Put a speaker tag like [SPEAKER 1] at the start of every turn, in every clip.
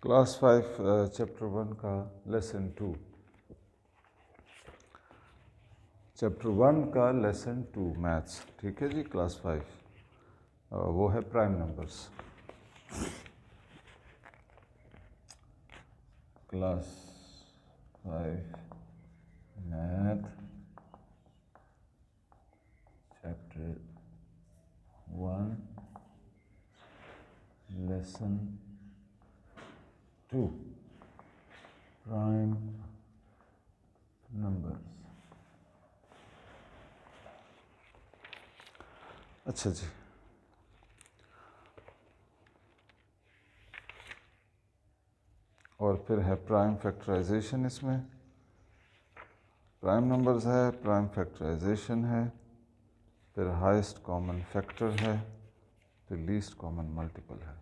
[SPEAKER 1] Class 5 chapter 1 का lesson 2। Chapter 1 का lesson 2 maths, ठीक है जी। क्लास 5 वो है prime numbers. Class 5 math chapter 1 lesson 2 prime numbers. अच्छा जी, और फिर है प्राइम फैक्टराइजेशन। इसमें प्राइम नंबर्स है, प्राइम फैक्टराइजेशन है, फिर हाईएस्ट कॉमन फैक्टर है, फिर लीस्ट कॉमन मल्टीपल है।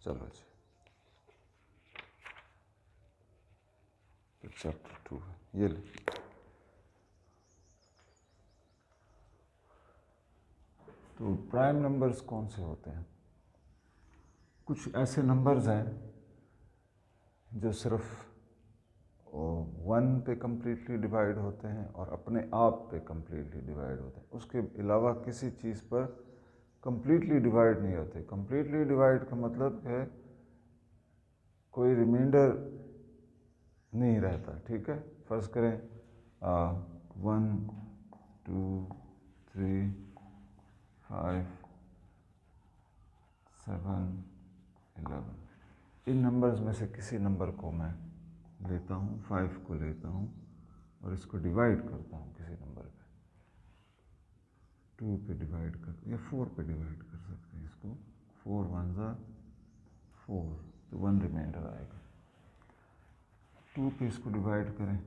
[SPEAKER 1] चलो जी, फिर चैप्टर 2 है ये ले। तो प्राइम नंबर्स कौन से होते हैं? कुछ ऐसे नंबर्स हैं जो सिर्फ 1 पे कम्प्लीटली डिवाइड होते हैं और अपने आप पे कम्प्लीटली डिवाइड होते हैं, उसके अलावा किसी चीज़ पर कम्प्लीटली डिवाइड नहीं होते। कम्प्लीटली डिवाइड का मतलब है कोई रिमाइंडर नहीं रहता, ठीक है। फर्ज करें 1 2 3 5 7 11 इन नंबर्स में से किसी नंबर को मैं लेता हूँ, 5 को लेता हूँ और इसको डिवाइड करता हूँ किसी नंबर पे, 2 पे डिवाइड कर या 4 पे डिवाइड कर सकते हैं इसको। 4 1 ज़ा 4, तो 1 रिमाइंडर आएगा। 2 पे इसको डिवाइड करें,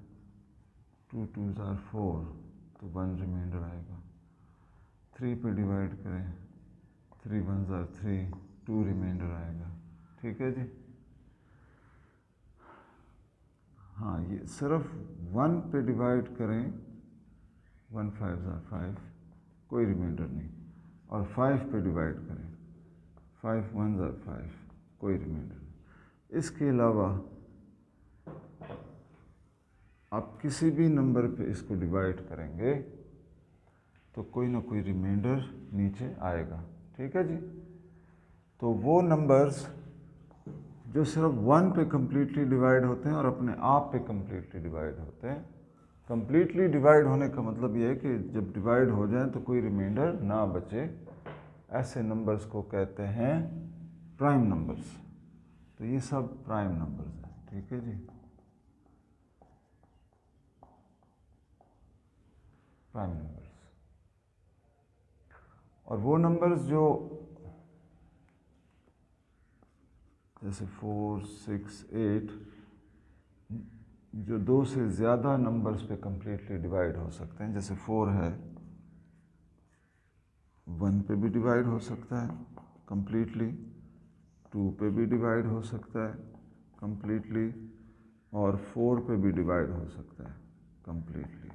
[SPEAKER 1] 2 2 ज़ा 4, तो 1 रिमाइंडर आएगा। 3 पे डिवाइड करें, 3 1 ज़ा 3, 2 रिमाइंडर आएगा, ठीक है जी। हाँ, ये सिर्फ 1 पे डिवाइड करें, 1 5 ज़ा 5, कोई रिमाइंडर नहीं। और 5 पे डिवाइड करें, 5 1 ज़ा 5, कोई रिमाइंडर नहीं। इसके अलावा आप किसी भी नंबर पे इसको डिवाइड करेंगे तो कोई ना कोई रिमाइंडर नीचे आएगा, ठीक है जी। तो वो नंबर्स जो सिर्फ 1 पे कम्प्लीटली डिवाइड होते हैं और अपने आप पे कम्प्लीटली डिवाइड होते हैं। कम्प्लीटली डिवाइड होने का मतलब ये है कि जब डिवाइड हो जाए तो कोई रिमाइंडर ना बचे, ऐसे नंबर्स को कहते हैं प्राइम नंबर्स। तो ये सब प्राइम नंबर्स हैं, ठीक है जी। प्राइम नंबर्स और वो नंबर्स जो जैसे 4 6 8 जो 2 से ज़्यादा नंबर्स पे कम्प्लीटली डिवाइड हो सकते हैं, जैसे 4 है 1 पे भी डिवाइड हो सकता है कम्प्लीटली, 2 पे भी डिवाइड हो सकता है कम्प्लीटली, और 4 पे भी डिवाइड हो सकता है कम्प्लीटली,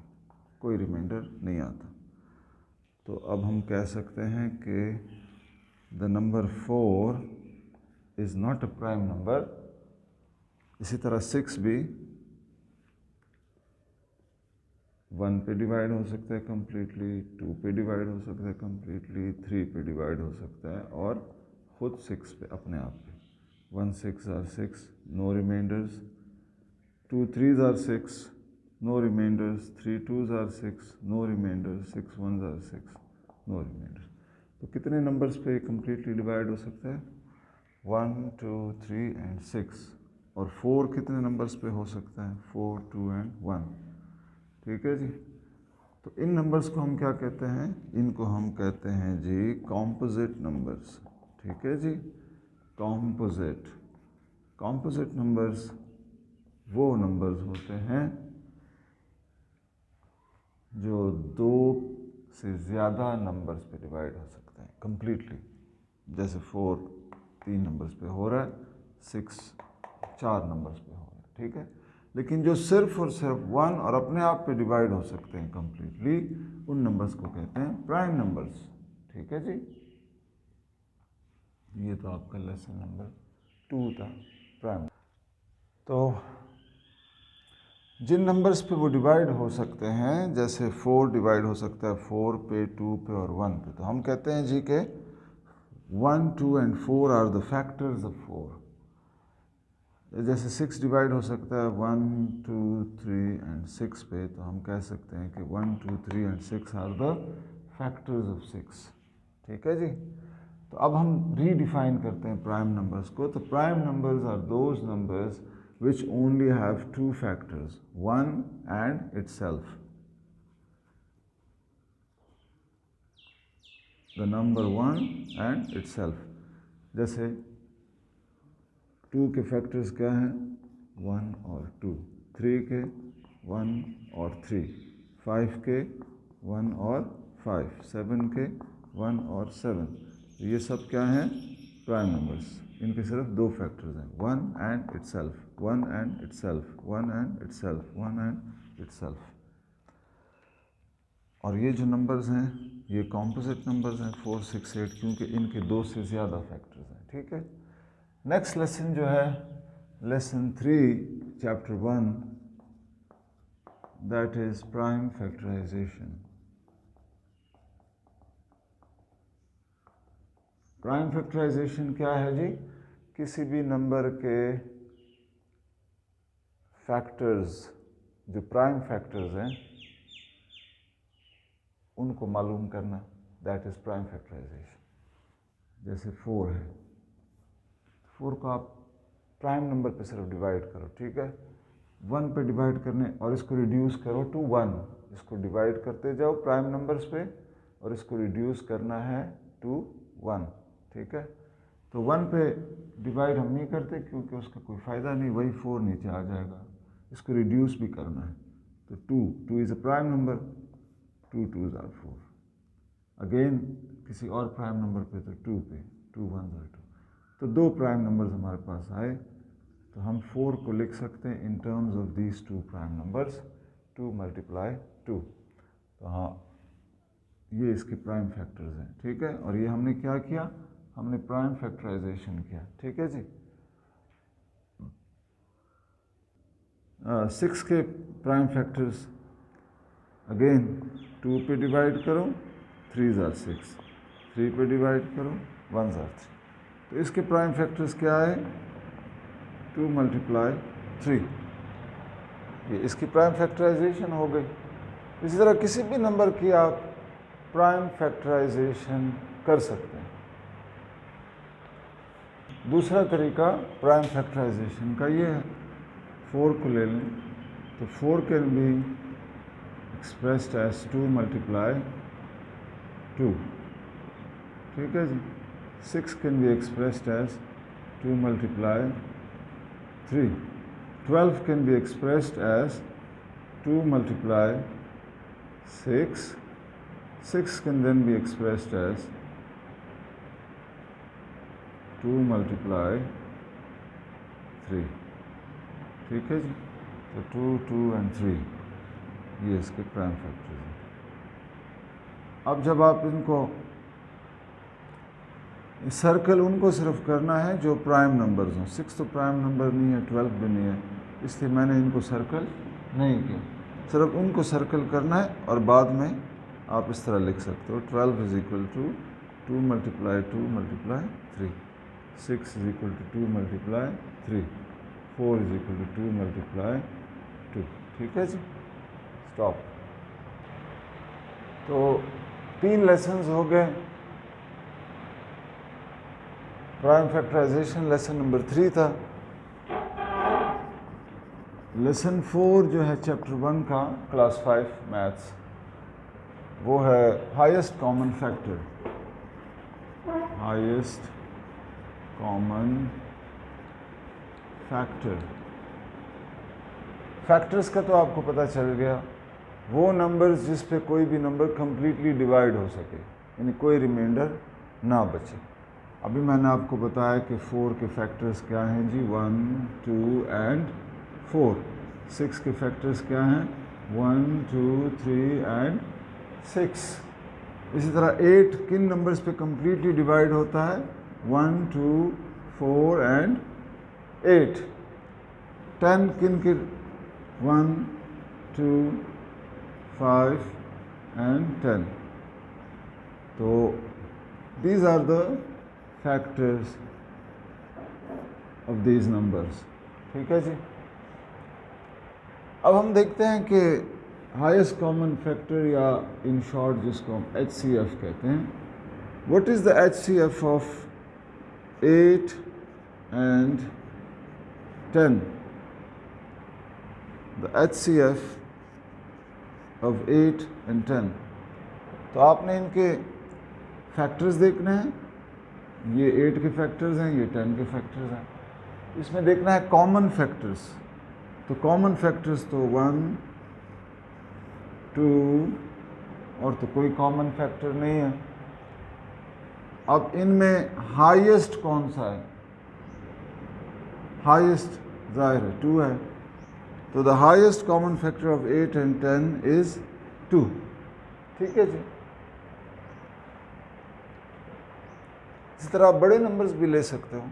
[SPEAKER 1] कोई रिमाइंडर नहीं आता। तो अब हम कह सकते हैं कि the number 4 is not a prime number. इसी तरह 6 भी 1 पे डिवाइड हो सकता है कम्प्लीटली, 2 पे डिवाइड हो सकता है कम्प्लीटली, 3 पे डिवाइड हो सकता है और ख़ुद 6 पे अपने आप पे। 1 6 are 6, no remainders. 2 3s are 6, no remainders. 3 2s are 6, no remainders. 6 1s are 6, no remainders. तो कितने नंबर्स पे कम्प्लीटली डिवाइड हो सकता है? 1 2 3 एंड 6। और 4 कितने नंबर्स पे हो सकता है? 4 2 एंड 1, ठीक है जी। तो इन नंबर्स को हम क्या कहते हैं? इनको हम कहते हैं जी कॉम्पोजिट नंबर्स, ठीक है जी। कॉम्पोजिट कॉम्पोजिट नंबर्स वो नंबर्स होते हैं जो 2 से ज़्यादा नंबर्स पे डिवाइड हो सकते हैं कम्प्लीटली। जैसे 4 3 नंबर्स पे हो रहा है, 6 4 नंबर्स पे हो रहा है, ठीक है। लेकिन जो सिर्फ और सिर्फ 1 और अपने आप पे डिवाइड हो सकते हैं कम्प्लीटली, उन नंबर्स को कहते हैं प्राइम नंबर्स, ठीक है जी। ये तो आपका लेसन नंबर 2 था। प्राइम। तो जिन नंबर्स पे वो डिवाइड हो सकते हैं, जैसे 4 डिवाइड हो सकता है 4 पे, 2 पे और 1 पे, तो हम कहते हैं जी के 1, 2 and 4 are the factors of 4। जैसे 6 डिवाइड हो सकता है 1, 2, 3 एंड 6 पे, तो हम कह सकते हैं कि 1, 2, 3 and 6 are the factors of 6। ठीक है जी। तो अब हम रीडिफाइन करते हैं प्राइम नंबर्स को। तो prime numbers are those numbers which only have 2 factors, 1 and itself. The number 1 and itself. जैसे 2 के फैक्टर्स क्या हैं? 1 और 2, 3 के 1 और 3, 5 के 1 और 5, 7 के 1 और 7। ये सब क्या हैं? Prime numbers. इनके सिर्फ 2 फैक्टर्स हैं, 1 and itself, 1 and itself, 1 and itself, 1 and itself. और ये जो नंबर्स हैं ये कॉम्पोजिट नंबर्स हैं 4, 6, 8, क्योंकि इनके 2 से ज़्यादा फैक्टर्स हैं। ठीक है। नेक्स्ट लेसन जो है lesson 3 chapter 1, that is prime factorisation. Prime factorisation क्या है जी? किसी भी नंबर के फैक्टर्स, जो प्राइम फैक्टर्स हैं, उनको मालूम करना, दैट इज प्राइम फैक्टराइजेशन। जैसे 4 है, 4 को आप प्राइम नंबर पे सिर्फ डिवाइड करो। ठीक है। 1 पे डिवाइड करने और इसको रिड्यूस करो टू 1। इसको डिवाइड करते जाओ प्राइम नंबर्स पे और इसको रिड्यूस करना है टू 1। ठीक है। तो 1 पे डिवाइड हम नहीं करते क्योंकि उसका कोई फ़ायदा नहीं, वही 4 नीचे आ जाएगा। इसको रिड्यूस भी करना है तो 2 is a prime number, 2 2s are 4। Again किसी और प्राइम नंबर पे तो 2 पे 2 1s आर 2। तो 2 प्राइम नंबर्स हमारे पास आए, तो हम 4 को लिख सकते हैं in terms of these 2 prime numbers, 2 × 2। तो हाँ, ये इसके प्राइम फैक्टर्स हैं। ठीक है। और ये हमने क्या किया? हमने प्राइम फैक्टराइजेशन किया। ठीक है जी। 6 के प्राइम फैक्टर्स, अगेन 2 पे डिवाइड करो 3s आर 6, 3 पे डिवाइड करो 1s आर 3। तो इसके प्राइम फैक्टर्स क्या है? 2 × 3। ये इसकी प्राइम फैक्टराइजेशन हो गई। इसी तरह किसी भी नंबर की आप प्राइम फैक्टराइजेशन कर सकते हैं। दूसरा तरीका प्राइम फैक्टराइजेशन का ये है, 4 को ले लें तो 4 कैन बी एक्सप्रेस्ड एज 2 × 2। ठीक है जी। 6 can be expressed as 2 × 3। 12 can be expressed as 2 × 6। 6 can then be expressed as 2 × 3। ठीक है जी। तो 2, 2 एंड 3 ये इसके प्राइम फैक्टर्स हैं। अब जब आप इनको सर्कल उनको सिर्फ करना है जो प्राइम नंबर्स हों। 6 तो प्राइम नंबर नहीं है, 12 भी नहीं है, इसलिए मैंने इनको सर्कल नहीं किया। सिर्फ उनको सर्कल करना है और बाद में आप इस तरह लिख सकते हो 12 = 2 × 2 × 3, 6 = 2 × 3, 4 = 2 × 2। ठीक है जी। स्टॉप। तो 3 लेसन्स हो गए। प्राइम फैक्टराइजेशन लेसन नंबर 3 था। लेसन 4 जो है चैप्टर 1 का, क्लास 5 मैथ्स, वो है highest common factor. Highest common factor. Factors का तो आपको पता चल गया, वो नंबर्स जिस पे कोई भी नंबर कंप्लीटली डिवाइड हो सके, यानी कोई रिमाइंडर ना बचे। अभी मैंने आपको बताया कि 4 के फैक्टर्स क्या हैं जी? 1, 2 एंड 4। 6 के फैक्टर्स क्या हैं? 1, 2, 3 एंड 6। इसी तरह 8 किन नंबर्स पे कंप्लीटली डिवाइड होता है? 1, 2, 4 एंड 8, 10 किन के 1, 2, 5 and 10. तो these are the factors of these numbers. ठीक है जी। अब हम देखते हैं कि हाईएस्ट कॉमन फैक्टर या इन शॉर्ट जिसको हम HCF कहते हैं, what is the HCF of 8 and 10? The HCF of 8 and 10, तो आपने इनके फैक्टर्स देखने हैं, ये 8 के फैक्टर्स हैं, ये 10 के फैक्टर्स हैं। इसमें देखना है कॉमन फैक्टर्स, तो कॉमन फैक्टर्स तो 1, 2 और तो कोई कॉमन फैक्टर नहीं है। अब इनमें हाईएस्ट कौन सा है? हाईएस्ट जाहिर है 2 है, तो the highest common factor of 8 and 10 is 2। ठीक है जी। इसी तरह आप बड़े नंबर्स भी ले सकते हो।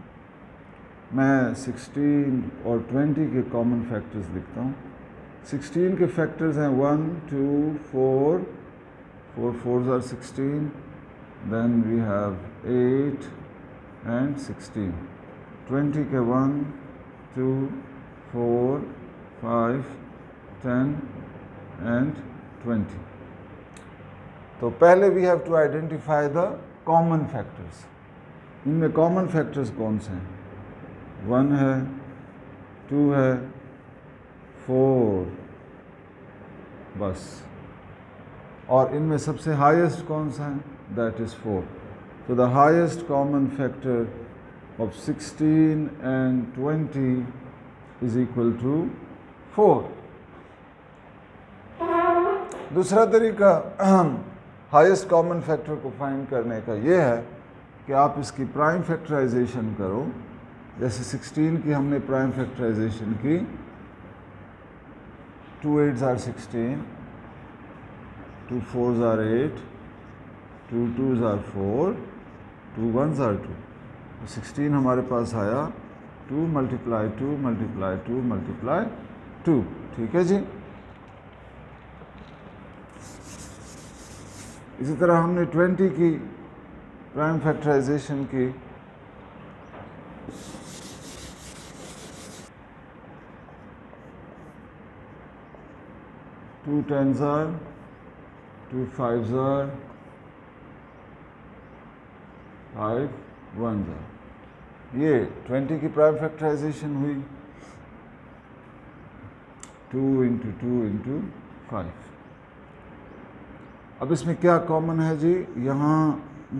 [SPEAKER 1] मैं 16 और 20 के कॉमन फैक्टर्स लिखता हूँ। 16 के फैक्टर्स हैं 1, 2, 4, 4 4s are 16, then we have 8 and 16। 20 के 1, 2, 4, 5, 10 and 20। तो पहले we have to identify the common factors। इनमें कॉमन फैक्टर्स कौन से हैं? 1 है, 2 है, 4 बस। और इनमें सबसे हाईएस्ट कौन सा है? That is 4। तो the highest common factor of 16 and 20 is equal to 4। दूसरा तरीका हाईएस्ट कॉमन फैक्टर को फाइंड करने का ये है कि आप इसकी प्राइम फैक्टराइजेशन करो। जैसे 16 की हमने प्राइम फैक्टराइजेशन की, 2 8s are 16, 2 4s are 8, 2 2s are 4, 2 1s are 2। तो 16 हमारे पास आया 2 multiply 2 multiply 2 multiply 2। ठीक है जी। इसी तरह हमने 20 की प्राइम फैक्टराइजेशन की, 2 10s are, 2 5s are, 5 1s are। ये 20 की प्राइम फैक्टराइजेशन हुई, 2 into 2 into 5। अब इसमें क्या कॉमन है जी? यहाँ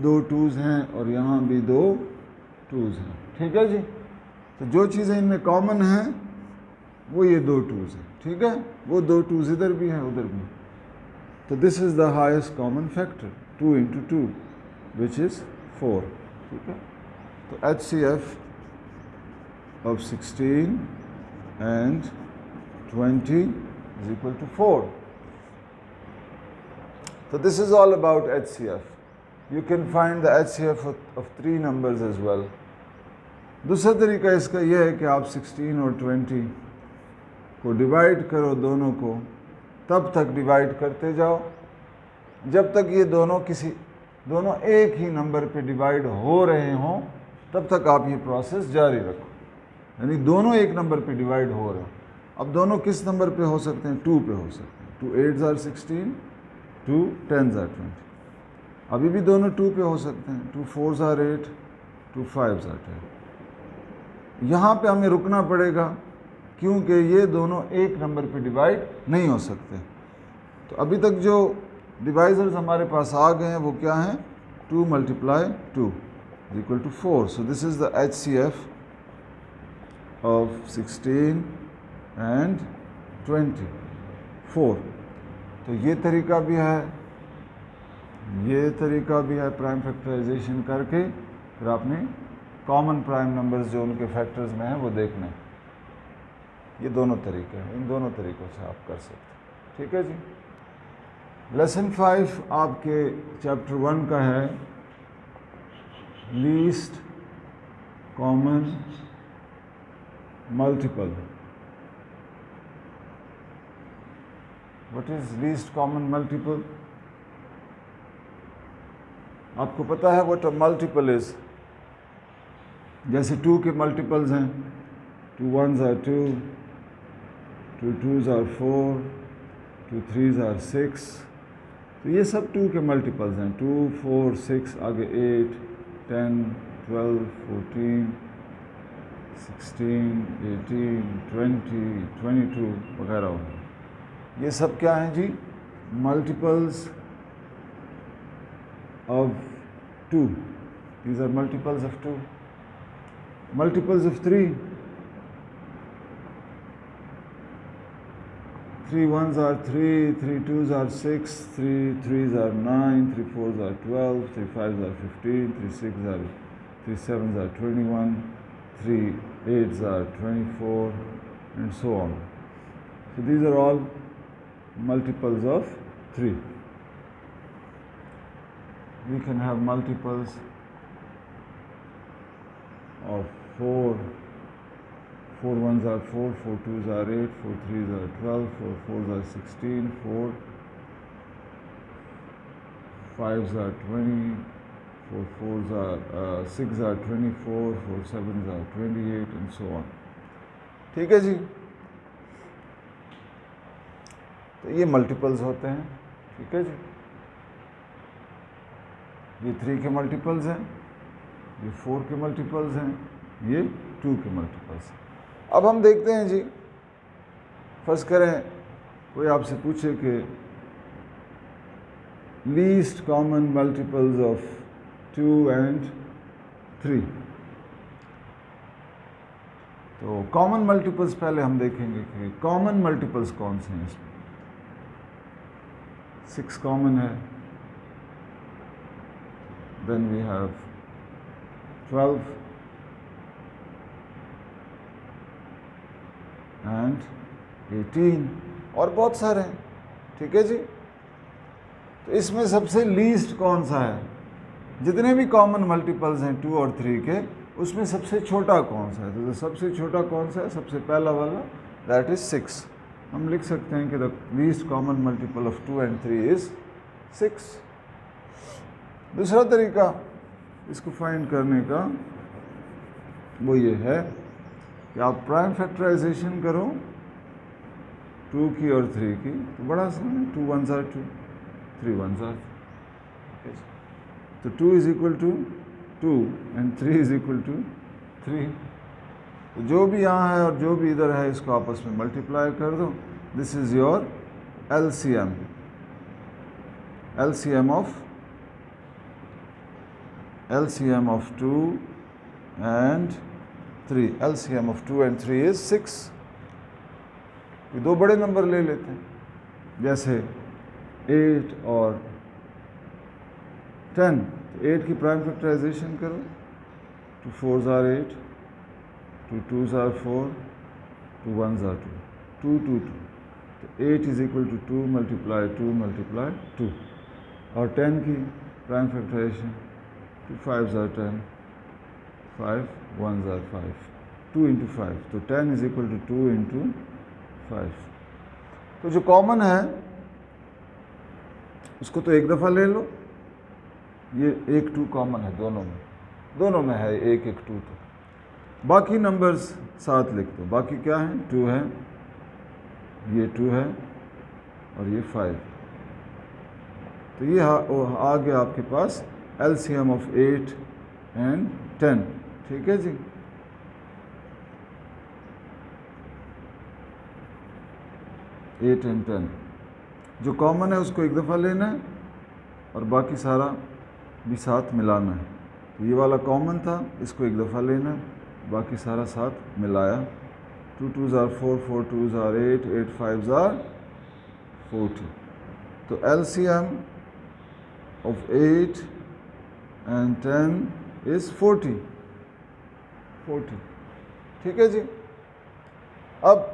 [SPEAKER 1] 2 2s हैं और यहाँ भी 2 2s हैं। ठीक है जी। तो जो चीज़ें इनमें कॉमन हैं वो ये 2 2s हैं। ठीक है, वो 2 2s इधर भी हैं उधर भी। तो this is the highest common factor, 2 into 2 which is 4। ठीक है। तो HCF of 16 and 20 is equal to 4। So this is all about HCF। You can find the HCF of 3 numbers as well। दूसरा तरीका इसका यह है कि आप 16 और 20 को डिवाइड करो दोनों को, तब तक डिवाइड करते जाओ जब तक ये दोनों एक ही नंबर पे डिवाइड हो रहे हों, तब तक आप ये प्रोसेस जारी रखो। यानी दोनों एक नंबर पे डिवाइड हो रहे हो। अब दोनों किस नंबर पे हो सकते हैं? 2 पे हो सकते हैं। 2 8s are 16, 2 10s are 20। अभी भी दोनों 2 पे हो सकते हैं। 2 4s are 8, 2 5s are 10। यहाँ पे हमें रुकना पड़ेगा क्योंकि ये दोनों एक नंबर पे डिवाइड नहीं हो सकते। तो अभी तक जो डिवाइजर्स हमारे पास आ गए हैं वो क्या हैं? 2 multiply 2 is equal to 4। So this is the HCF of 16 and 20, 4। तो ये तरीका भी है, ये तरीका भी है प्राइम फैक्टराइजेशन करके फिर आपने कॉमन प्राइम नंबर्स जो उनके फैक्टर्स में हैं वो देखने। ये दोनों तरीके हैं, इन दोनों तरीक़ों से आप कर सकते हैं। ठीक है जी। लेसन 5 आपके चैप्टर 1 का है least common multiple. What is least common multiple? आपको पता है what a multiple is? जैसे 2 के मल्टीपल्स हैं, 2 1s are 2, 2 2s are 4, 2 3s are 6. तो ये सब 2 के मल्टीपल्स हैं, 2 4 6 आगे 8 10 12 14 16 18 20 22 वगैरह हो। ये सब क्या हैं जी? Multiples of 2. These are multiples of 2. Multiples of 3. 3 1s are 3, 3 2s are 6, 3 3s are 9, 3 4s are 12, 3 5s are 15, 3 6s are 3 7s are 21, 3 8s are 24, and so on. So these are all multiples of 3. We can have multiples of 4. 4 1s are 4, 4 2s are 8, 4 3s are 12, 4 4s are 16, 4 5s are 20, 4 4s are 6 are 24, 4 7s are 28, and so on. ठीक है जी, तो ये multiples होते हैं। ठीक है जी, ये 3 के मल्टीपल्स हैं, ये 4 के मल्टीपल्स हैं, ये 2 के मल्टीपल्स हैं। अब हम देखते हैं जी, फर्स्ट करें कोई आपसे पूछे कि least common multiples of 2 and 3, तो कॉमन मल्टीपल्स पहले हम देखेंगे कि कॉमन मल्टीपल्स कौन से हैं इसमें। 6 कॉमन है, then we have 12 and 18 और बहुत सारे हैं। ठीक है जी, तो इसमें सबसे लीस्ट कौन सा है? जितने भी कॉमन मल्टीपल्स हैं 2 और 3 के, उसमें सबसे छोटा कौन सा है? तो सबसे छोटा कौन सा है? सबसे पहला वाला, दैट इज 6। हम लिख सकते हैं कि the least common multiple of 2 and 3 is 6। दूसरा तरीका इसको फाइंड करने का वो ये है कि आप प्राइम फैक्टराइजेशन करो 2 की और 3 की, तो बड़ा आसान है। 2 1s are 2, 3 1s are 2, तो 2 is equal to 2 and 3 is equal to 3। तो जो भी यहाँ है और जो भी इधर है इसको आपस में मल्टीप्लाई कर दो। This is your LCM, LCM of 2 and 3, LCM of 2 and 3 is 6। ये दो बड़े नंबर ले लेते हैं, जैसे 8 और 10। 8 की प्राइम फैक्टराइजेशन करो, 2 4s are 8, 2 2s are 4, 2 1s are 2, 2 2 2, तो 8 is equal to 2 multiply 2 multiply 2। और 10 की prime factorisation, 2 5s are 10, 5 1s are 5, 2 into 5, तो 10 is equal to 2 into 5। तो जो कॉमन है उसको तो एक दफ़ा ले लो, ये 1 2 कॉमन है दोनों में है 1 1 2, तो बाकी नंबर्स साथ लिख दो। बाकी क्या है? 2 है, ये 2 है और ये 5। तो ये आ गया आपके पास LCM of 8 and 10। ठीक है जी, एट एंड 10 जो कॉमन है उसको एक दफ़ा लेना है और बाकी सारा भी साथ मिलाना है। तो ये वाला कॉमन था, इसको एक दफ़ा लेना है, बाकी सारा साथ मिलाया। 2 2s are 4, 4 2s are 8, 8 5s are 40। तो LCM of 8 and 10 is 40। ठीक है जी। अब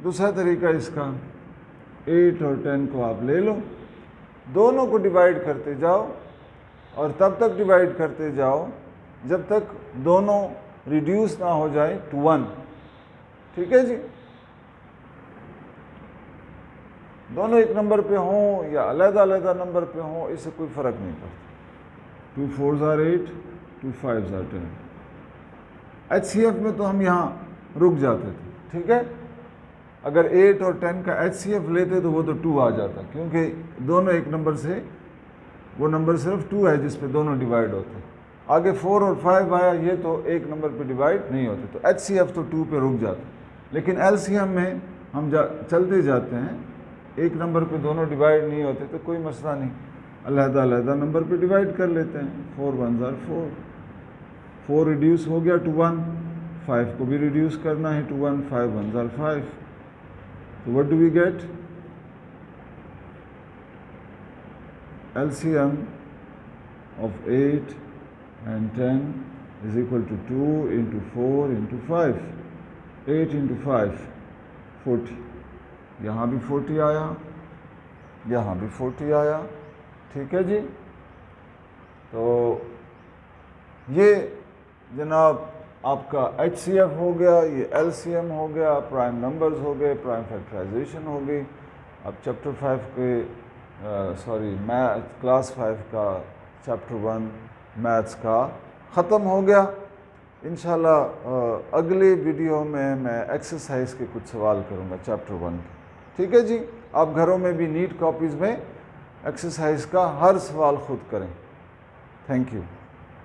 [SPEAKER 1] दूसरा तरीका इसका, 8 और 10 को आप ले लो, दोनों को डिवाइड करते जाओ और तब तक डिवाइड करते जाओ जब तक दोनों रिड्यूस ना हो जाए टू 1। ठीक है जी। दोनों एक नंबर पे हों या अलग-अलग नंबर पे हों, इससे कोई फ़र्क नहीं पड़ता। 2 4s are 8, 2 5s are 10। HCF में तो हम यहाँ रुक जाते थे, ठीक है। अगर 8 और 10 का HCF लेते तो वो तो 2 आ जाता, क्योंकि दोनों एक नंबर से, वो नंबर सिर्फ 2 है जिस पे दोनों डिवाइड होते। आगे 4 और 5 आया, ये तो एक नंबर पे डिवाइड नहीं होते, तो HCF तो 2 पे रुक जाता। लेकिन LCM में हम चलते जाते हैं, एक नंबर पे दोनों डिवाइड नहीं होते तो कोई मसला नहीं, अलग-अलग नंबर पे डिवाइड कर लेते हैं। 4 1s are 4, 4 रिड्यूस हो गया टू 1, 5 को भी रिड्यूस करना है टू 1, 5 1s are 5। तो what do we get? LCM of 8 and 10 is equal to 2 into 4 into 5, 8 into 5, 40। यहाँ भी 40 आया, यहाँ भी 40 आया, ठीक है जी। तो ये जनाब आपका HCF हो गया, ये LCM हो गया, प्राइम नंबर्स हो गए, प्राइम फैक्टराइजेशन हो गई। अब चैप्टर 5 के मैथ क्लास 5 का चैप्टर 1 मैथ्स का ख़त्म हो गया। इंशाल्लाह अगले वीडियो में मैं एक्सरसाइज के कुछ सवाल करूँगा चैप्टर 1 के, ठीक है जी। आप घरों में भी नीट कॉपीज़ में एक्सरसाइज का हर सवाल खुद करें। Thank you.